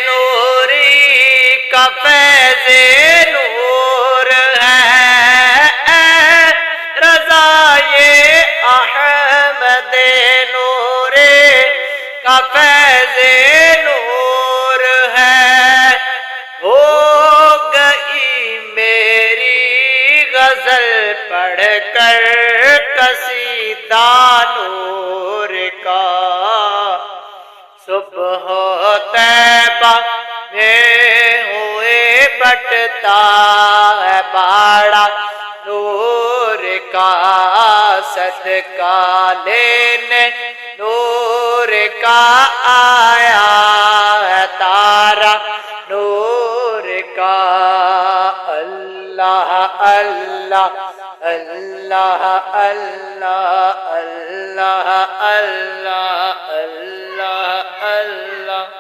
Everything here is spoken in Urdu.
نوری کا فیض نور ہے، رضا یہ احمد نوری کا فیض نور ہے۔ ہو گئی میری غزل پڑھ کر قصیدہ نور کا، صبح طیبہ میں ہوئے بٹتا ہے باڑا نور کا، صدقہ لینے نور کا آیا ہے تارا نور کا۔ اللہ اللہ اللہ اللہ اللہ اللہ اللہ اللہ۔